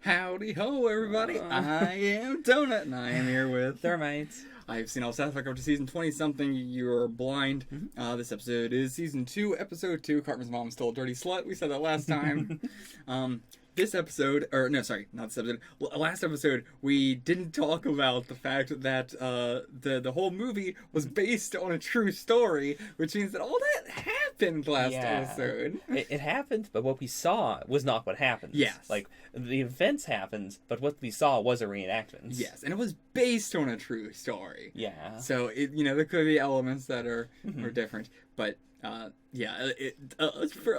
Howdy ho, everybody! I am Donut, and I am here with Thermite. I've seen all South Park up to season 20-something. You're blind. This episode is season 2, episode 2. Cartman's mom stole a dirty slut. We said that last time. This episode, or no, sorry, not this episode. Last episode, we didn't talk about the fact that the whole movie was based on a true story, which means that all that happened last episode. It happened, but what we saw was not what happened. Yes. Like, the events happened, but what we saw was a reenactment. Yes, and it was based on a true story. Yeah. So, there could be elements that are different, but...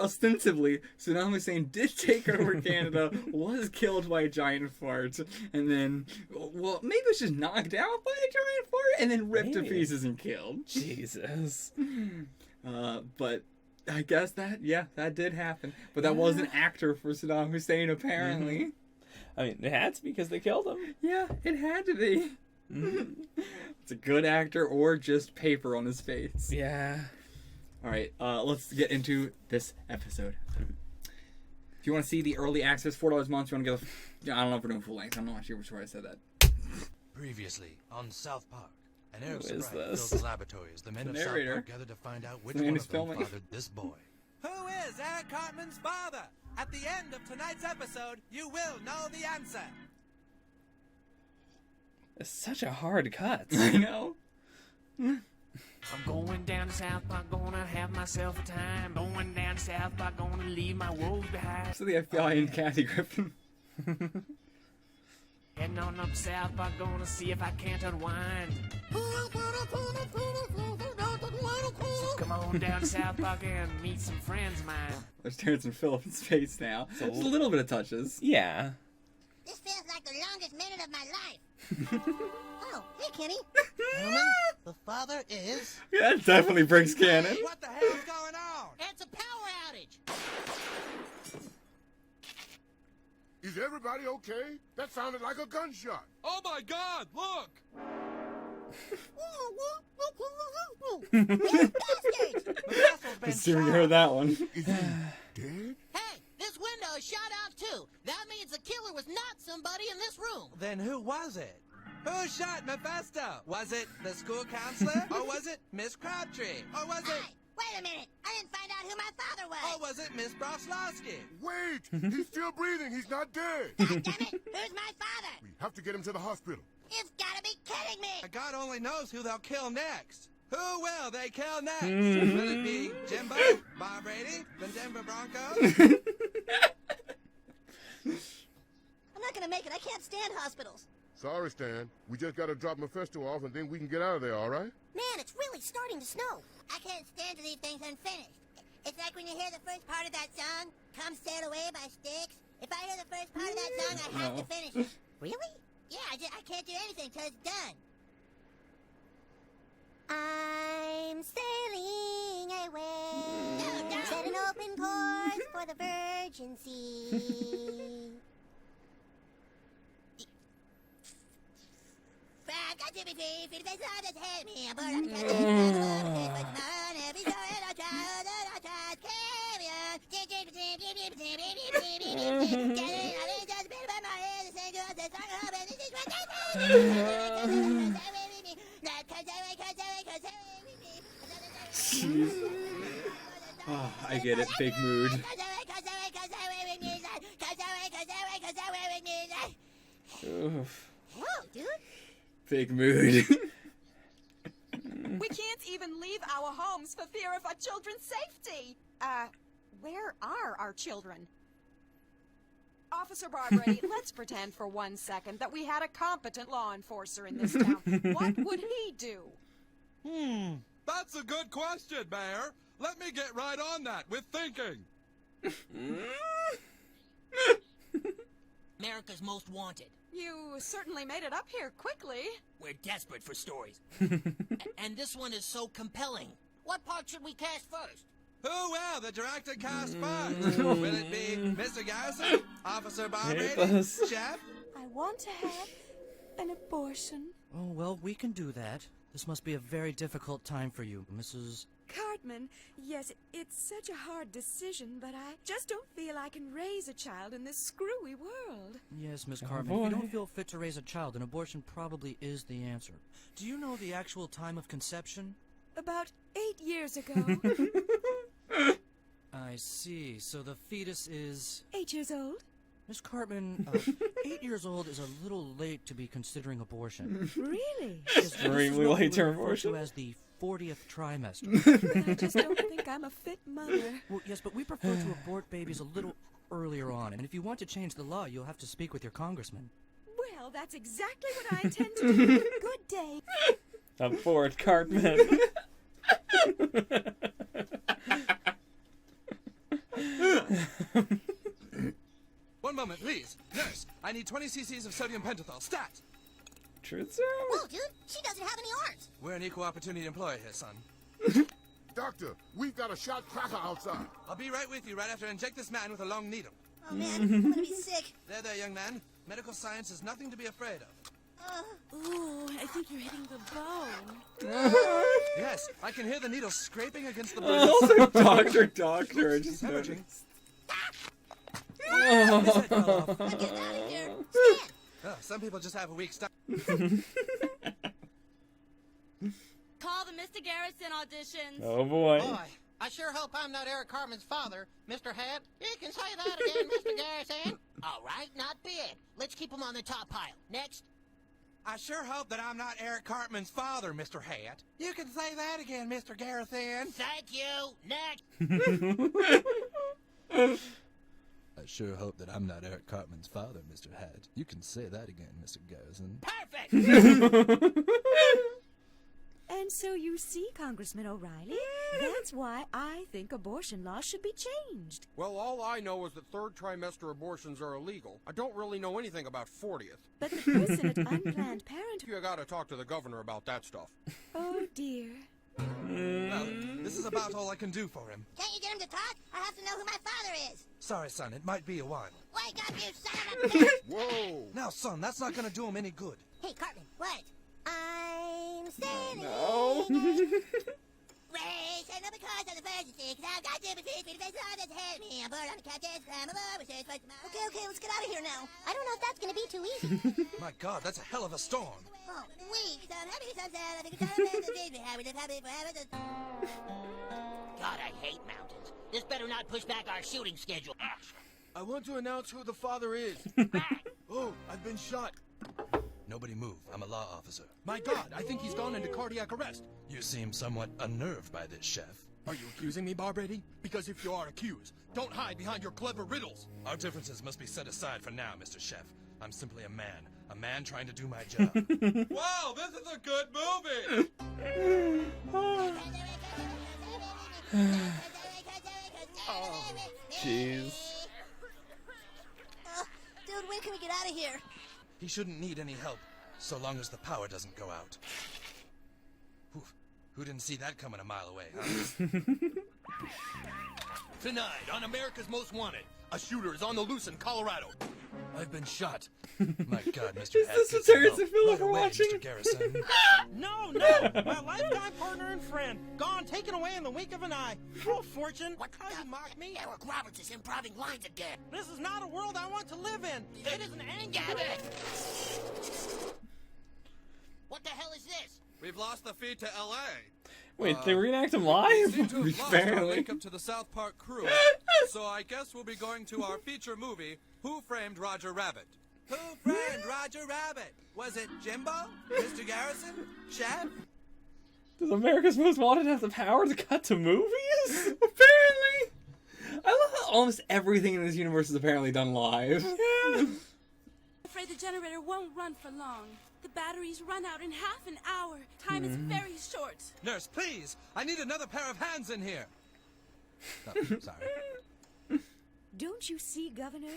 ostensibly, Saddam Hussein did take over Canada, was killed by a giant fart, and then, well, maybe it was just knocked out by a giant fart, and then ripped to pieces and killed. Jesus. But I guess that did happen. But that was an actor for Saddam Hussein, apparently. I mean, it had to be because they killed him. Yeah, it had to be. It's a good actor or just paper on his face. Yeah. Alright, let's get into this episode. If you want to see the early access, $4 a month, you want to get I don't know if we're doing full length. I'm not sure which way I said that. Previously on South Park, an air Who is surprise this? filled the laboratory as the men of South Park gathered to find out which one of them fathered this boy. Who is Eric Cartman's father? At the end of tonight's episode, you will know the answer. It's such a hard cut. I know. I'm going down to South Park, gonna have myself a time. Going down to South Park, gonna leave my woes behind. So the FBI and Kathy Griffin. Heading on up to South Park, gonna see if I can't unwind. So come on down to South Park and meet some friends of mine. There's Terrence and Phillip in space now. So just a little bit of touches. Yeah. This feels like the longest minute of my life. Oh, hey, Kenny. Gentlemen, the father is... Yeah, that definitely breaks canon. What the hell's going on? It's a power outage. Is everybody okay? That sounded like a gunshot. Oh my God, look! Bastards! Siri heard that one. Is he dead? Hey, this window is shot off too. That means the killer was not somebody in this room. Then who was it? Who shot Mephisto? Was it the school counselor? Or was it Miss Crabtree? Or was it... Hey, wait a minute. I didn't find out who my father was. Or was it Miss Broslowski? Wait! He's still breathing. He's not dead. God damn it. Who's my father? We have to get him to the hospital. You've got to be kidding me. God only knows who they'll kill next. Who will they kill next? Will it be Jimbo, Bob Brady, the Denver Broncos? I'm not going to make it. I can't stand hospitals. Sorry, Stan. We just got to drop Mephisto off, and then we can get out of there, all right? Man, it's really starting to snow. I can't stand to leave things unfinished. It's like when you hear the first part of that song, Come Sail Away by Styx. If I hear the first part of that song, I have to finish it. Really? Yeah, I can't do anything till it's done. I'm sailing away, set an open course for the virgin sea. Frog got to be free, feed the face on his head, me a bird on the cat, every story of a child, carry on. Just been by my head, the single, the song of it, this is what Oh, I get it. Fake mood. Oof. Whoa, dude. Fake mood. We can't even leave our homes for fear of our children's safety. Where are our children? Officer Barbrady, let's pretend for 1 second that we had a competent law enforcer in this town. What would he do? That's a good question, Mayor. Let me get right on that with thinking. America's Most Wanted. You certainly made it up here quickly. We're desperate for stories. And this one is so compelling. What part should we cast first? Who will the director cast first? Will it be Mr. Garrison, Officer Barbrady, Chef? I want to have an abortion. Oh, well, we can do that. This must be a very difficult time for you, Mrs. Cartman, yes, it's such a hard decision, but I just don't feel I can raise a child in this screwy world. Yes, Miss Cartman, if you don't feel fit to raise a child, an abortion probably is the answer. Do you know the actual time of conception? About 8 years ago. I see. So the fetus is... 8 years old? Miss Cartman, 8 years old is a little late to be considering abortion. Really? Extremely late to abortion. As the 40th trimester. But I just don't think I'm a fit mother. Well, yes, but we prefer to abort babies a little earlier on. And if you want to change the law, you'll have to speak with your congressman. Well, that's exactly what I intend to do. Good day. Abort Cartman. One moment, please. Nurse, I need 20 cc's of sodium pentothal. Stat! Truth serum? Whoa, dude, she doesn't have any arms. We're an equal opportunity employer here, son. Doctor, we've got a shot cracker outside. I'll be right with you right after I inject this man with a long needle. Oh, man, I'm gonna be sick. There, young man. Medical science is nothing to be afraid of. Ooh, I think you're hitting the bone. Yes, I can hear the needle scraping against the Also, doctor, I just hemorrhaging. Get out of here. Stand. Oh, some people just have a weak stomach. Call the Mr. Garrison auditions. Oh boy. Boy, I sure hope I'm not Eric Cartman's father, Mr. Head. You can say that again, Mr. Garrison. All right, not bad. Let's keep him on the top pile. Next. I sure hope that I'm not Eric Cartman's father, Mr. Hat. You can say that again, Mr. Garrison. Thank you. Next. I sure hope that I'm not Eric Cartman's father, Mr. Hat. You can say that again, Mr. Garrison. Perfect. And so you see, Congressman O'Reilly, that's why I think abortion laws should be changed. Well, all I know is that third trimester abortions are illegal. I don't really know anything about 40th. But the person at Unplanned Parenthood... You gotta talk to the governor about that stuff. Oh, dear. Well, this is about all I can do for him. Can't you get him to talk? I have to know who my father is. Sorry, son, it might be a while. Wake up, you son of a bitch! Whoa! Now, son, that's not gonna do him any good. Hey, Cartman, what? I'm standing. No. Race, and no because of the emergency, because I've got to be free to face all that's ahead of me. I'm bored on the couches, I'm aboard, we're supposed to... Okay, let's get out of here now. I don't know if that's gonna be too easy. My God, that's a hell of a storm. Oh, weak, so I'm happy, so sad, I think it's all about the things we have, we live happily forever. God, I hate mountains. This better not push back our shooting schedule. I want to announce who the father is. Oh, I've been shot. Nobody move. I'm a law officer. My God, I think he's gone into cardiac arrest. You seem somewhat unnerved by this, Chef. Are you accusing me, Barbrady? Because if you are accused, don't hide behind your clever riddles. Our differences must be set aside for now, Mr. Chef. I'm simply a man trying to do my job. Wow, this is a good movie! Jeez. Dude, when can we get out of here? He shouldn't need any help, so long as the power doesn't go out. Who didn't see that coming a mile away, huh? Tonight, on America's Most Wanted, a shooter is on the loose in Colorado. I've been shot. My God, Mr. Is this what Terrence and Phillip are watching? Mr. Garrison. No! My lifetime partner and friend, gone, taken away in the wink of an eye. Oh, Fortune, how you mock me? Eric Roberts is improving lines again. This is not a world I want to live in. It is an anger. What the hell is this? We've lost the feed to L.A. Wait, they reenact him We live? seem to have lost our Apparently. link up to the South Park crew, so I guess we'll be going to our feature movie, Who Framed Roger Rabbit? Who framed Roger Rabbit? Was it Jimbo? Mr. Garrison? Chef? Does America's Most Wanted have the power to cut to movies? Apparently. I love how almost everything in this universe is apparently done live. Yeah. I'm afraid the generator won't run for long. The batteries run out in half an hour. Time is very short. Nurse, please! I need another pair of hands in here! Oh, sorry. Don't you see, Governor?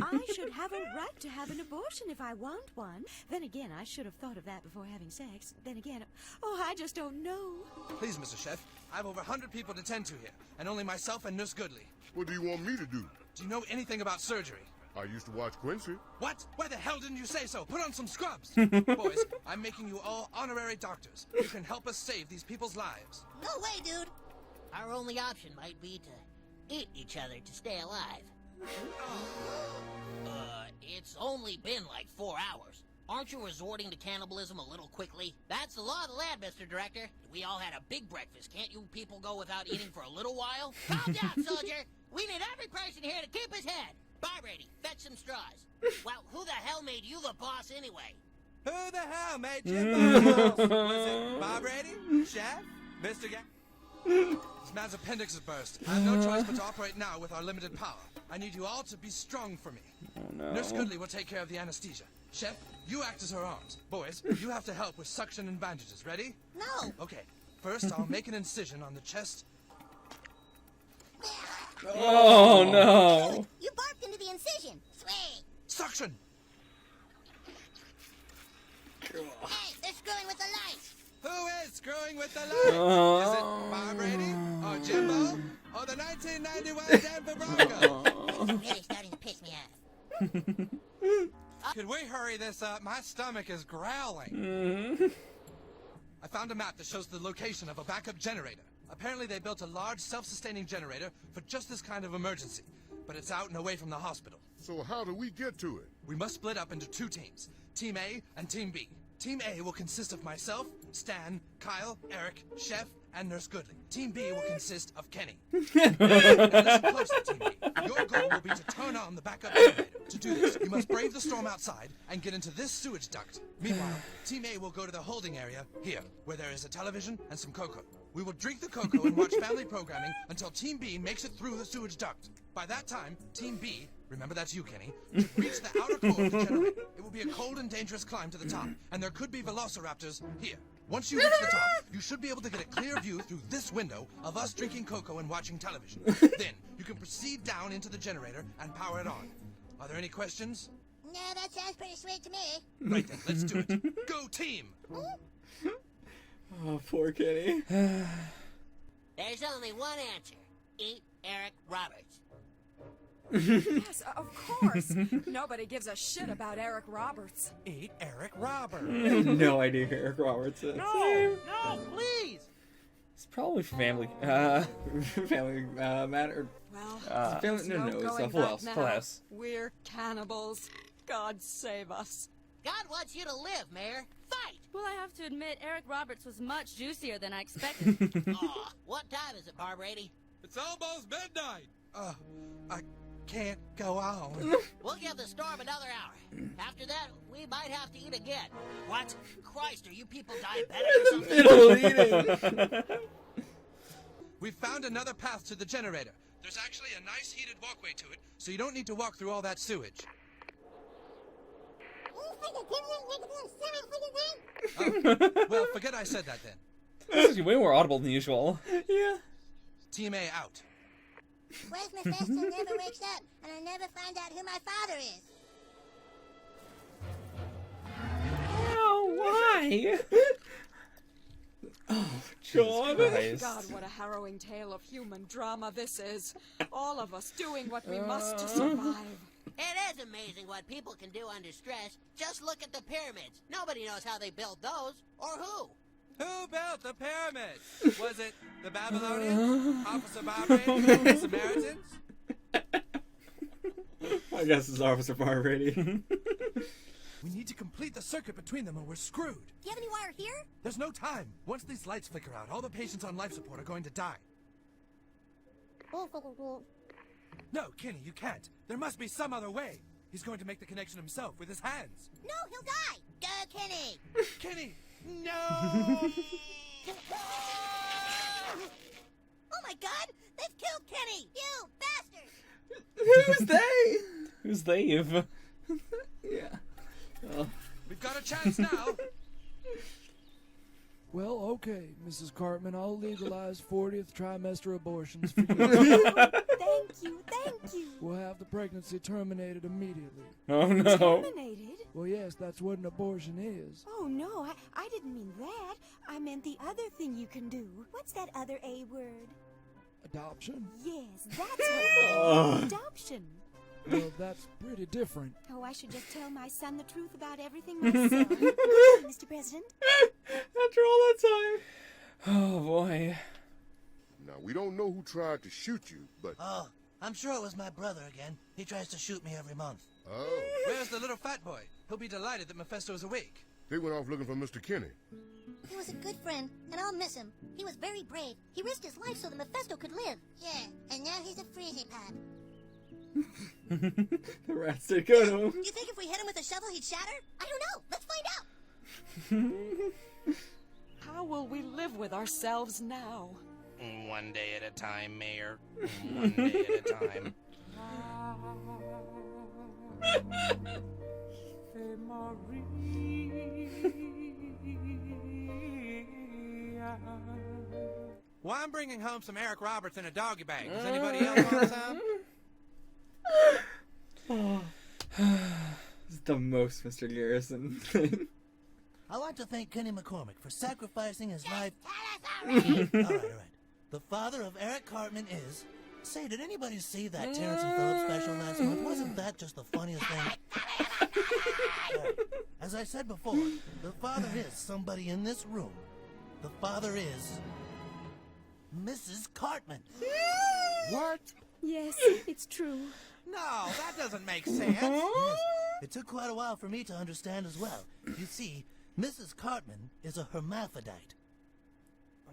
I should have a right to have an abortion if I want one. Then again, I should have thought of that before having sex. Then again, I just don't know. Please, Mr. Chef, I have over 100 people to tend to here, and only myself and Nurse Goodley. What do you want me to do? Do you know anything about surgery? I used to watch Quincy. What? Why the hell didn't you say so? Put on some scrubs! Boys, I'm making you all honorary doctors. You can help us save these people's lives. No way, dude. Our only option might be to eat each other to stay alive. It's only been like 4 hours. Aren't you resorting to cannibalism a little quickly? That's the law of the land, Mr. Director. We all had a big breakfast. Can't you people go without eating for a little while? Calm down, soldier. We need every person here to keep his head. Barbrady, fetch some straws. Well, who the hell made you the boss anyway? Who the hell made Jimbo the boss? Was it Barbrady? Chef? Mr. This man's appendix is burst. I have no choice but to operate now with our limited power. I need you all to be strong for me. Oh, no. Nurse Goodley will take care of the anesthesia. Chef, you act as her arms. Boys, you have to help with suction and bandages. Ready? No. Okay. First, I'll make an incision on the chest. Oh, no. You barfed into the incision. Sweet. Suction! Hey, they're screwing with the lights. Who is screwing with the lights? Is it Barbrady? Or Jimbo? Or the 1991 Denver Broncos? It's really starting to piss me off. Could we hurry this up? My stomach is growling. I found a map that shows the location of a backup generator. Apparently they built a large self-sustaining generator for just this kind of emergency, but it's out and away from the hospital. So how do we get to it? We must split up into 2 teams, Team A and Team B. Team A will consist of myself, Stan, Kyle, Eric, Chef, and Nurse Goodley. Team B will consist of Kenny. Now listen closely, Team B. Your goal will be to turn on the backup generator. To do this, you must brave the storm outside and get into this sewage duct. Meanwhile, Team A will go to the holding area here, where there is a television and some cocoa. We will drink the cocoa and watch family programming until Team B makes it through the sewage duct. By that time, Team B, remember that's you, Kenny, should reach the outer core of the generator. It will be a cold and dangerous climb to the top, and there could be velociraptors here. Once you reach the top, you should be able to get a clear view through this window of us drinking cocoa and watching television. Then, you can proceed down into the generator and power it on. Are there any questions? No, that sounds pretty sweet to me. Right then, let's do it. Go team! Oh, poor Kenny. There's only one answer. Eat Eric Roberts. Yes, of course. Nobody gives a shit about Eric Roberts. Eat Eric Roberts. No idea who Eric Roberts is. No, please. It's probably family. Family matter. Well, family. No, it's Full House. Full House. We're cannibals. God save us. God wants you to live, Mayor. Fight! Well, I have to admit, Eric Roberts was much juicier than I expected. Aw, what time is it, Barbrady? It's almost midnight! I can't go on. We'll give the storm another hour. After that, we might have to eat again. What? Christ, are you people diabetic or something? We've found another path to the generator. There's actually a nice heated walkway to it, so you don't need to walk through all that sewage. Well, forget I said that then. This is way more audible than usual. Yeah. Team A out. Where's Mephisto never wakes up, and I never find out who my father is. Oh, why? Oh, God. God, what a harrowing tale of human drama this is. All of us doing what we must to survive. It is amazing what people can do under stress. Just look at the pyramids. Nobody knows how they built those, or who. Who built the pyramids? Was it the Babylonians? Officer Barbrady? The Samaritans? I guess it's Officer Barbrady. We need to complete the circuit between them or we're screwed. Do you have any wire here? There's no time. Once these lights flicker out, all the patients on life support are going to die. No, Kenny, you can't. There must be some other way. He's going to make the connection himself with his hands. No, he'll die. Go, Kenny. Kenny! No! Oh my God! They've killed Kenny! You bastard! Who's they? Who's they? Yeah. Oh. We've got a chance now. Well, okay, Mrs. Cartman, I'll legalize 40th trimester abortions for you. Thank you. We'll have the pregnancy terminated immediately. Oh, no. Terminated? Well, yes, that's what an abortion is. Oh, no, I didn't mean that. I meant the other thing you can do. What's that other A word? Adoption? Yes, that's what I meant. Adoption. Well, that's pretty different. Oh, I should just tell my son the truth about everything myself. Mr. President? After all that time. Oh, boy. Now, we don't know who tried to shoot you, but... Oh, I'm sure it was my brother again. He tries to shoot me every month. Oh. Where's the little fat boy? He'll be delighted that Mephisto is awake. They went off looking for Mr. Kenny. He was a good friend, and I'll miss him. He was very brave. He risked his life so the Mephisto could live. Yeah, and now he's a freezy pop. The rats take go to him. You think if we hit him with a shovel, he'd shatter? I don't know. Let's find out. How will we live with ourselves now? One day at a time, Mayor. One day at a time. Well, I'm bringing home some Eric Roberts in a doggy bag. Does anybody else want some? This is the most Mr. Garrison thing. I'd like to thank Kenny McCormick for sacrificing his life. All right. The father of Eric Cartman is... Say, did anybody see that Terrence and Phillips special last month? Wasn't that just the funniest thing? Right. As I said before, the father is somebody in this room. The father is... Mrs. Cartman. What? Yes, it's true. No, that doesn't make sense. Yes, it took quite a while for me to understand as well. You see, Mrs. Cartman is a hermaphrodite.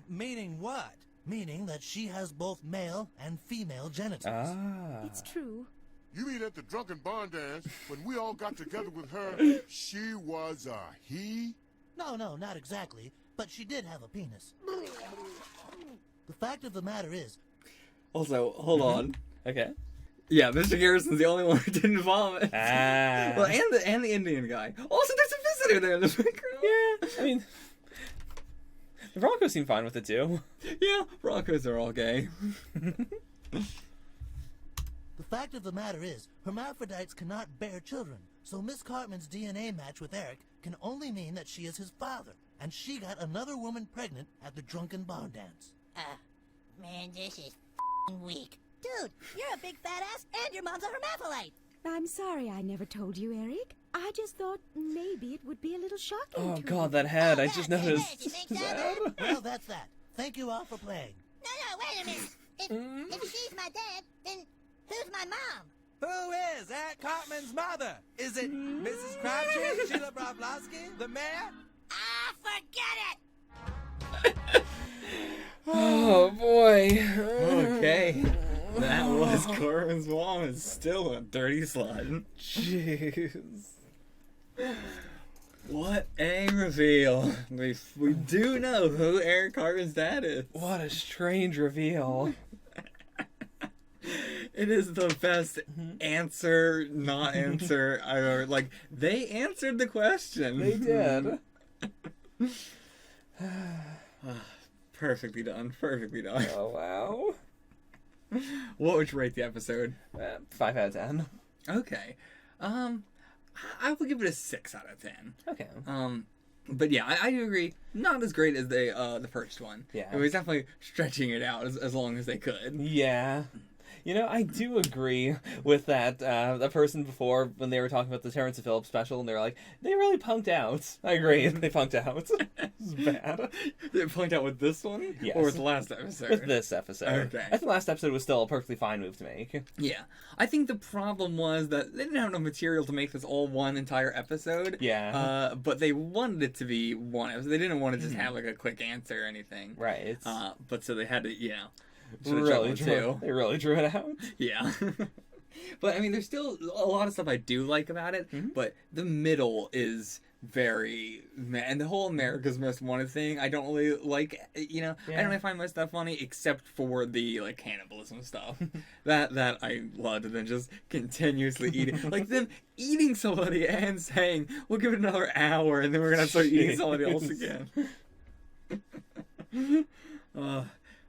Meaning what? Meaning that she has both male and female genitals. It's true. You mean at the drunken barn dance, when we all got together with her, she was a he? No, not exactly, but she did have a penis. The fact of the matter is... Also, hold on. Okay. Yeah, Mr. Garrison's the only one who didn't vomit. Ah. Well, and the Indian guy. Also, there's a visitor there in the background. Yeah, I mean... The Broncos seem fine with it, too. Yeah, Broncos are all gay. The fact of the matter is, hermaphrodites cannot bear children, so Miss Cartman's DNA match with Eric can only mean that she is his father, and she got another woman pregnant at the drunken barn dance. Man, this is weak. Dude, you're a big fat ass, and your mom's a hermaphrodite. I'm sorry I never told you, Eric. I just thought maybe it would be a little shocking Oh, to God, you. that head. I just noticed. You think so? Well, that's that. Thank you all for playing. No, wait a minute. If she's my dad, then who's my mom? Who is Eric Cartman's mother? Is it Mrs. Crabtree, Sheila Bravlowski, the mayor? Ah, forget it! Oh, boy. Okay. That was Cartman's mom is still a dirty slut. Jeez. What a reveal. We do know who Eric Cartman's dad is. What a strange reveal. It is the best answer, not answer I've ever... Like, they answered the question. They did. Perfectly done. Perfectly done. Oh, wow. What would you rate the episode? 5 out of 10. Okay. I will give it a 6 out of 10. Okay. But yeah, I do agree. Not as great as the first one. Yeah. It was definitely stretching it out as long as they could. Yeah. You know, I do agree with that. The person before, when they were talking about the Terrence and Phillips special, and they were like, they really punked out. I agree, they punked out. This is bad. They punked out with this one? Yes. Or with the last episode? With this episode. Okay. I think the last episode was still a perfectly fine move to make. Yeah. I think the problem was that they didn't have enough material to make this all one entire episode. Yeah. But they wanted it to be one episode. They didn't want to just have like a quick answer or anything. Right. But so they had to, you know. They really drew it out. Yeah. But I mean, there's still a lot of stuff I do like about it, but the middle is very, and the whole America's Most Wanted thing, I don't really like, you know, I don't really find most stuff funny except for the, like, cannibalism stuff. that I loved, and then just continuously eating, like them eating somebody and saying, we'll give it another hour, and then we're gonna start eating somebody else again.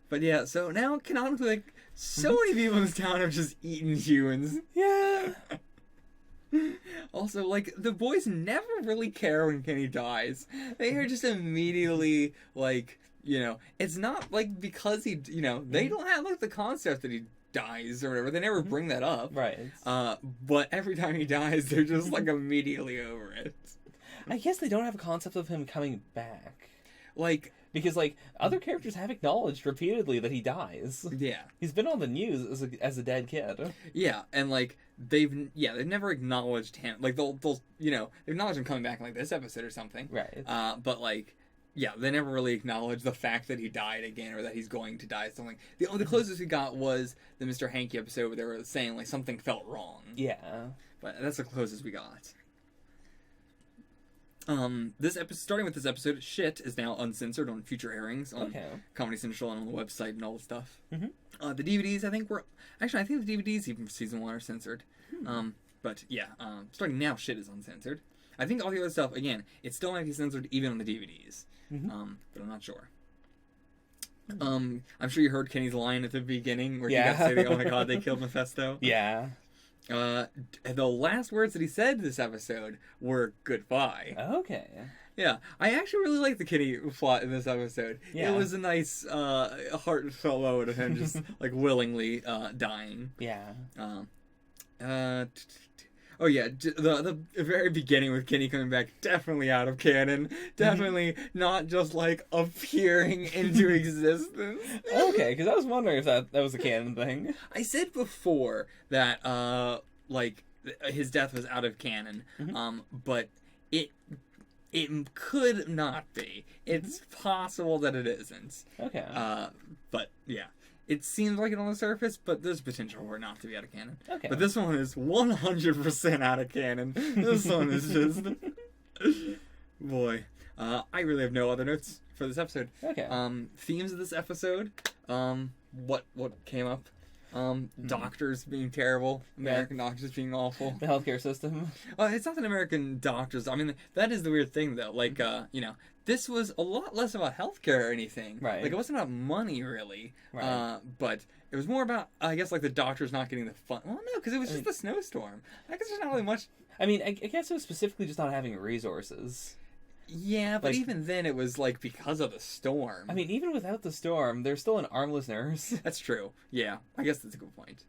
But yeah, so now canonically, like, so many people in this town have just eaten humans. Yeah. Also, like, the boys never really care when Kenny dies. They are just immediately, like, you know, it's not, like, because he, you know, they don't have, like, the concept that he dies or whatever. They never bring that up. Right. But every time he dies, they're just, like, immediately over it. I guess they don't have a concept of him coming back. Like, Because, like, other characters have acknowledged repeatedly that he dies. Yeah. He's been on the news as a dead kid. Yeah, and, like, they've never acknowledged him. Like, they'll acknowledge him coming back in, like, this episode or something. Right. But, like, yeah, they never really acknowledged the fact that he died again or that he's going to die. Something. The closest we got was the Mr. Hanky episode where they were saying, like, something felt wrong. Yeah. But that's the closest we got. This episode, starting with this episode, shit is now uncensored on future airings on Comedy Central and on the website and all the stuff. Mm-hmm. The DVDs, I think the DVDs even for season 1 are censored. But yeah, starting now, shit is uncensored. I think all the other stuff, again, it still might be censored even on the DVDs. But I'm not sure. I'm sure you heard Kenny's line at the beginning where he got to say, "Oh my God, they killed Mephisto." Yeah. The last words that he said this episode were "goodbye." Okay. Yeah, I actually really liked the Kenny plot in this episode. Yeah. It was a nice, heartfelt moment of him just like willingly dying. Yeah. Oh yeah, the very beginning with Kenny coming back, definitely out of canon. Definitely not just like appearing into existence. Okay, because I was wondering if that was a canon thing. I said before that like his death was out of canon, but it could not be. It's possible that it isn't. Okay. But yeah. It seems like it on the surface, but there's potential for it not to be out of canon. Okay. But this one is 100% out of canon. This one is just... Boy. I really have no other notes for this episode. Okay. Themes of this episode. What came up? Doctors being terrible. American doctors being awful. The healthcare system. It's not that American doctors... I mean, that is the weird thing, though. Like, this was a lot less about healthcare or anything. Right. Like, it wasn't about money, really. Right. But it was more about, I guess, like, the doctors not getting the fun. Well, no, because it was just the snowstorm. I guess there's not really much... I mean, I guess it was specifically just not having resources. Yeah, but like, even then it was, like, because of the storm. I mean, even without the storm, there's still an armless nurse. That's true. Yeah, I guess that's a good point.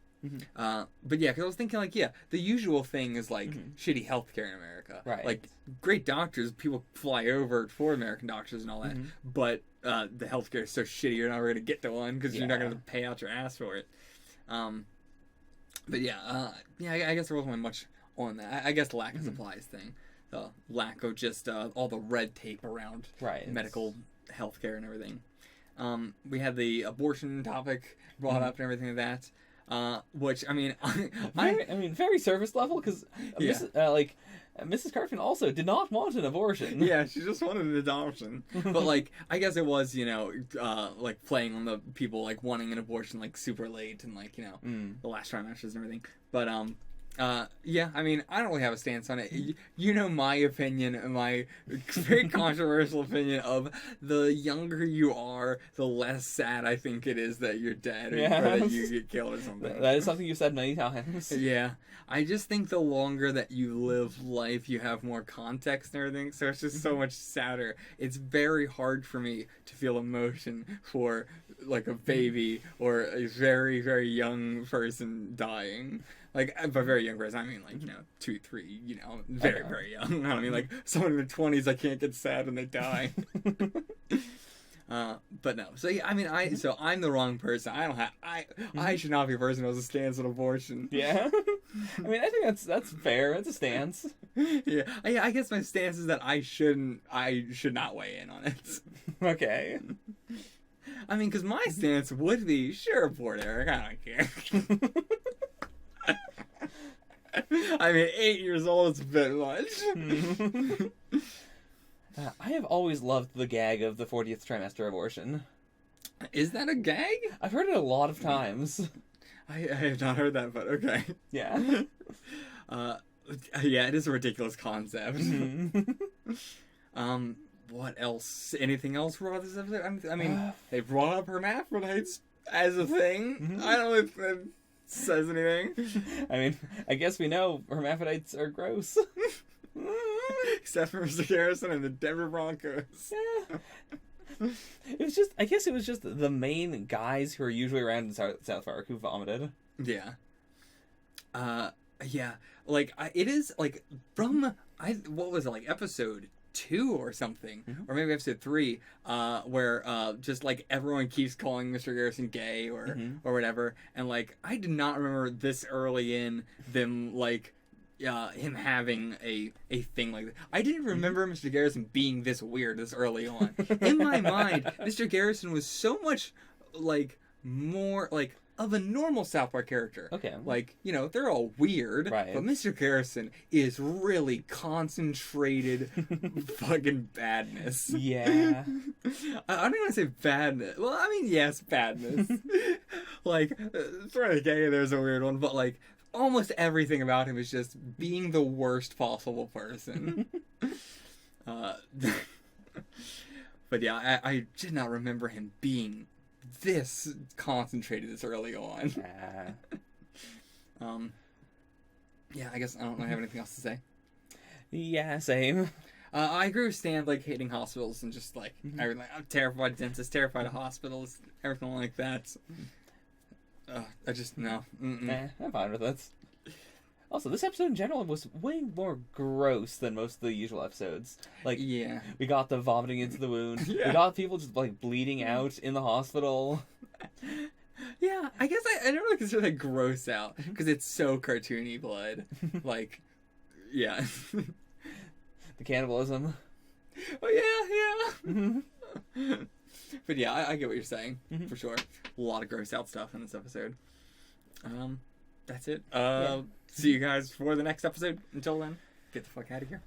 But yeah, because I was thinking, like, yeah, the usual thing is, like, shitty healthcare in America. Right. Like, great doctors, people fly over for American doctors and all that, but the healthcare is so shitty you're not going to get to one because you're not going to pay out your ass for it. But yeah, I guess there wasn't much on that. I guess the lack of supplies thing. The lack of just all the red tape around medical healthcare and everything. We had the abortion topic brought up and everything like that. Which I mean, very surface level because Mrs. Cartman also did not want an abortion. Yeah, she just wanted an adoption. But like, I guess it was like playing on the people like wanting an abortion like super late and like the last trimesters and everything. But yeah, I mean, I don't really have a stance on it. You know my opinion, my very controversial opinion of the younger you are, the less sad I think it is that you're dead or that you get killed or something. That is something you've said many times. Yeah. I just think the longer that you live life, you have more context and everything, so it's just so much sadder. It's very hard for me to feel emotion for, like, a baby or a very, very young person dying. Like, by very young person, I mean, like, 2, 3, very, very young. I mean, like, someone in their 20s, I can't get sad when they die. But no. So, yeah, I mean, I'm the wrong person. I should not be a person who has a stance on abortion. Yeah. I mean, I think that's fair. It's a stance. Yeah. I guess my stance is that I should not weigh in on it. Okay. I mean, because my stance would be, sure, abort Eric, I don't care. I mean, 8 years old is a bit much. I have always loved the gag of the 40th trimester abortion. Is that a gag? I've heard it a lot of times. I have not heard that, but okay. Yeah. Yeah, it is a ridiculous concept. What else? Anything else brought this episode? I mean, they brought up hermaphrodites as a thing. I don't know if that says anything. I mean, I guess we know hermaphrodites are gross. Except for Mr. Garrison and the Denver Broncos. Yeah. I guess it was just the main guys who are usually around in South Park who vomited. Yeah. Yeah. Like, it is, like, from, what was it, like, episode 2 or something, or maybe episode 3, where just like everyone keeps calling Mr. Garrison gay or whatever, and like I did not remember this early in them like him having a thing like that. I didn't remember Mr. Garrison being this weird this early on. In my mind, Mr. Garrison was so much like more like of a normal South Park character. Okay. Like, you know, they're all weird, Right. but Mr. Garrison is really concentrated fucking badness. Yeah. I don't even want to say badness. Well, I mean, yes, badness. Like, for the gay, there's a weird one, but like, almost everything about him is just being the worst possible person. But yeah, I did not remember him being this concentrated this early on. Yeah, I guess I don't have anything else to say. Yeah, same. I agree with Stan, like, hating hospitals and just, like, everything. I'm terrified of dentists, terrified of hospitals, everything like that. I just, no. I'm fine with it. Also, this episode in general was way more gross than most of the usual episodes. Like, yeah, we got the vomiting into the wound. Yeah. We got people just, like, bleeding out in the hospital. Yeah, I guess I never really consider that gross out, because it's so cartoony blood. Like, yeah. The cannibalism. Oh, yeah. But yeah, I get what you're saying, for sure. A lot of gross out stuff in this episode. That's it. See you guys for the next episode. Until then, get the fuck out of here.